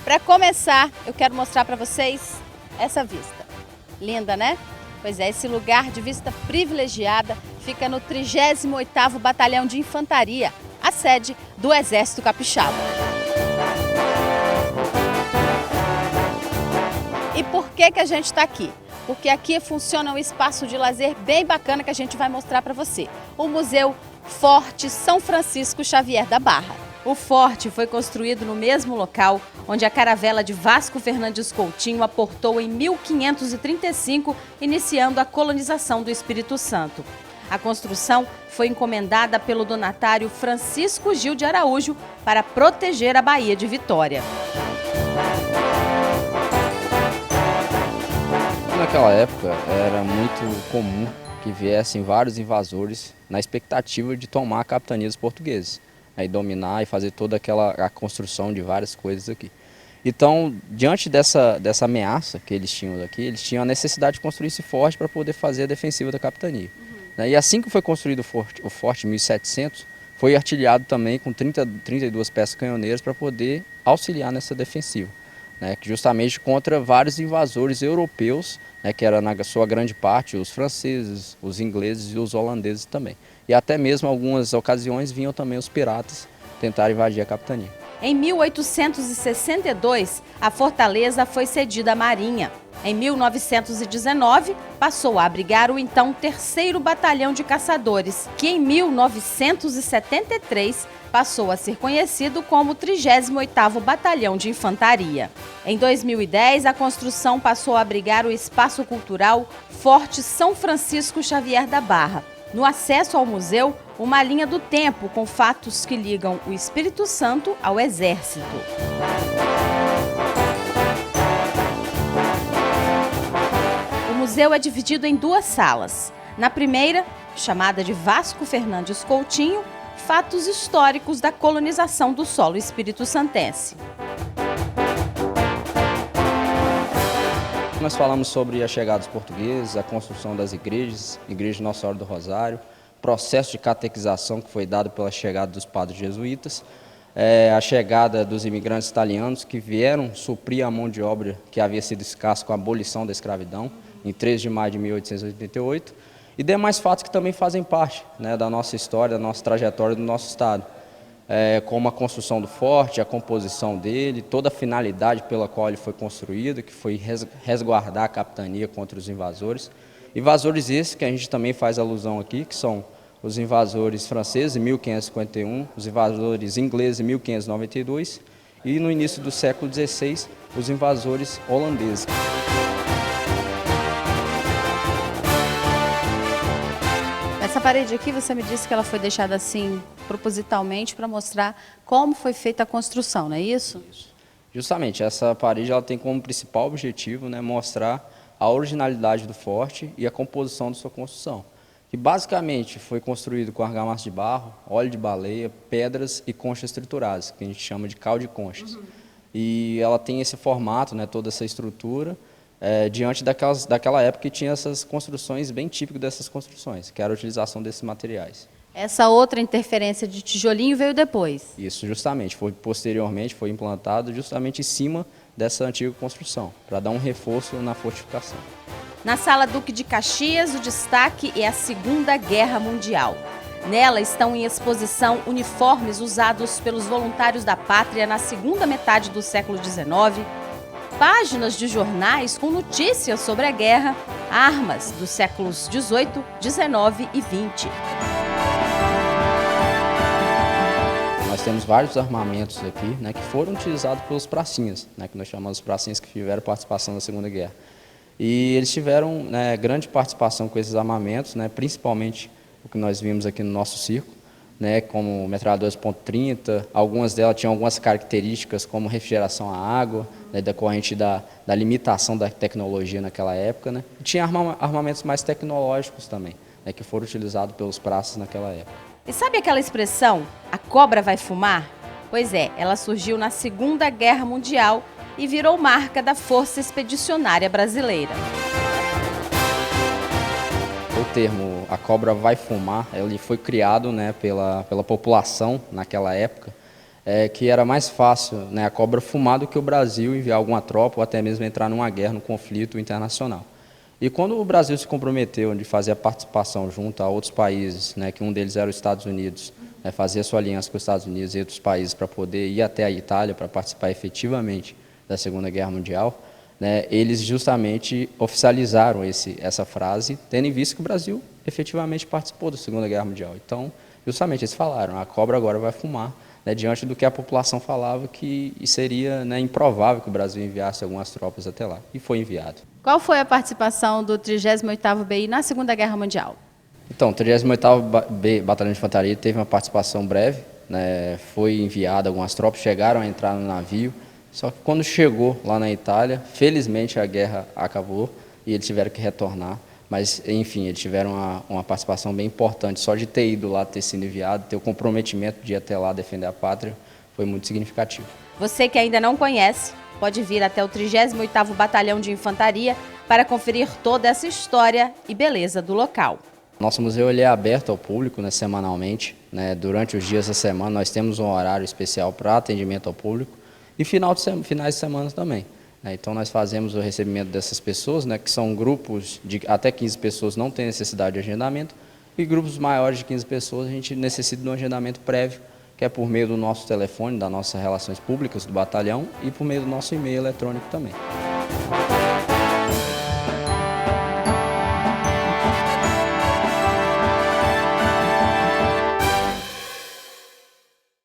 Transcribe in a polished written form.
Para começar, eu quero mostrar para vocês essa vista. Linda, né? Pois é, esse lugar de vista privilegiada fica no 38º Batalhão de Infantaria, a sede do Exército Capixaba. E por que a gente está aqui? Porque aqui funciona um espaço de lazer bem bacana que a gente vai mostrar para você. O Museu Forte São Francisco Xavier da Barra. O forte foi construído no mesmo local onde a caravela de Vasco Fernandes Coutinho aportou em 1535, iniciando a colonização do Espírito Santo. A construção foi encomendada pelo donatário Francisco Gil de Araújo para proteger a Baía de Vitória. Naquela época era muito comum que viessem vários invasores na expectativa de tomar a capitania dos portugueses, aí dominar e fazer toda a construção de várias coisas aqui. Então, diante dessa ameaça que eles tinham aqui, eles tinham a necessidade de construir esse forte para poder fazer a defensiva da capitania. E assim que foi construído o forte em 1700, foi artilhado também com 32 peças canhoneiras para poder auxiliar nessa defensiva, né, justamente contra vários invasores europeus, né, que era na sua grande parte os franceses, os ingleses e os holandeses também. E até mesmo em algumas ocasiões vinham também os piratas tentar invadir a capitania. Em 1862, a fortaleza foi cedida à Marinha. Em 1919, passou a abrigar o então 3º Batalhão de Caçadores, que em 1973 passou a ser conhecido como 38º Batalhão de Infantaria. Em 2010, a construção passou a abrigar o Espaço Cultural Forte São Francisco Xavier da Barra. No acesso ao museu, uma linha do tempo com fatos que ligam o Espírito Santo ao Exército. O museu é dividido em 2 salas. Na primeira, chamada de Vasco Fernandes Coutinho, fatos históricos da colonização do solo espírito-santense. Nós falamos sobre a chegada dos portugueses, a construção das igrejas, Igreja Nossa Senhora do Rosário, processo de catequização que foi dado pela chegada dos padres jesuítas, a chegada dos imigrantes italianos que vieram suprir a mão de obra que havia sido escassa com a abolição da escravidão, em 3 de maio de 1888, e demais fatos que também fazem parte, né, da nossa história, da nossa trajetória do nosso estado. Como a construção do forte, a composição dele, toda a finalidade pela qual ele foi construído, que foi resguardar a capitania contra os invasores. Invasores esses que a gente também faz alusão aqui, que são os invasores franceses em 1551, os invasores ingleses em 1592 e no início do século XVI, os invasores holandeses. Essa parede aqui, você me disse que ela foi deixada assim propositalmente para mostrar como foi feita a construção, não é isso? Isso. Justamente, essa parede ela tem como principal objetivo, né, mostrar a originalidade do forte e a composição de sua construção, que basicamente foi construído com argamassa de barro, óleo de baleia, pedras e conchas trituradas, que a gente chama de cal de conchas. E ela tem esse formato, né, toda essa estrutura, diante daquela época que tinha essas construções bem típicas dessas construções, que era a utilização desses materiais. Essa outra interferência de tijolinho veio depois? Isso, justamente, posteriormente foi implantado justamente em cima dessa antiga construção, para dar um reforço na fortificação. Na Sala Duque de Caxias, o destaque é a Segunda Guerra Mundial. Nela estão em exposição uniformes usados pelos voluntários da pátria na segunda metade do século XIX, páginas de jornais com notícias sobre a guerra, armas dos séculos XVIII, XIX e XX. Nós temos vários armamentos aqui, né, que foram utilizados pelos pracinhas, né, que nós chamamos de pracinhas que tiveram participação na Segunda Guerra. E eles tiveram, né, grande participação com esses armamentos, né, principalmente o que nós vimos aqui no nosso circo, né, como metralhadoras .30, algumas delas tinham algumas características como refrigeração à água, né, decorrente da limitação da tecnologia naquela época, né, e tinha armamentos mais tecnológicos também, né, que foram utilizados pelos praças naquela época. E sabe aquela expressão, a cobra vai fumar? Pois é, ela surgiu na Segunda Guerra Mundial e virou marca da Força Expedicionária Brasileira. O termo "a cobra vai fumar", ele foi criado, né, pela população naquela época, que era mais fácil, né, a cobra fumar do que o Brasil enviar alguma tropa ou até mesmo entrar numa guerra, num conflito internacional. E quando o Brasil se comprometeu de fazer a participação junto a outros países, né, que um deles era os Estados Unidos, né, fazer a sua aliança com os Estados Unidos e outros países para poder ir até a Itália para participar efetivamente da Segunda Guerra Mundial, né, eles justamente oficializaram essa frase, tendo em vista que o Brasil efetivamente participou da Segunda Guerra Mundial. Então, justamente eles falaram, a cobra agora vai fumar, né, diante do que a população falava que seria, né, improvável que o Brasil enviasse algumas tropas até lá. E foi enviado. Qual foi a participação do 38º BI na Segunda Guerra Mundial? Então, o 38º Batalhão de Infantaria teve uma participação breve, né, foi enviado algumas tropas, chegaram a entrar no navio, só que quando chegou lá na Itália, felizmente a guerra acabou e eles tiveram que retornar. Mas, enfim, eles tiveram uma participação bem importante. Só de ter ido lá, ter sido enviado, ter o comprometimento de ir até lá defender a pátria, foi muito significativo. Você que ainda não conhece, pode vir até o 38º Batalhão de Infantaria para conferir toda essa história e beleza do local. Nosso museu ele é aberto ao público, né, semanalmente. Né, durante os dias da semana nós temos um horário especial para atendimento ao público e finais de semana também. Então nós fazemos o recebimento dessas pessoas, né, que são grupos de até 15 pessoas, não tem necessidade de agendamento, e grupos maiores de 15 pessoas a gente necessita de um agendamento prévio, que é por meio do nosso telefone, das nossas relações públicas do batalhão e por meio do nosso e-mail eletrônico também.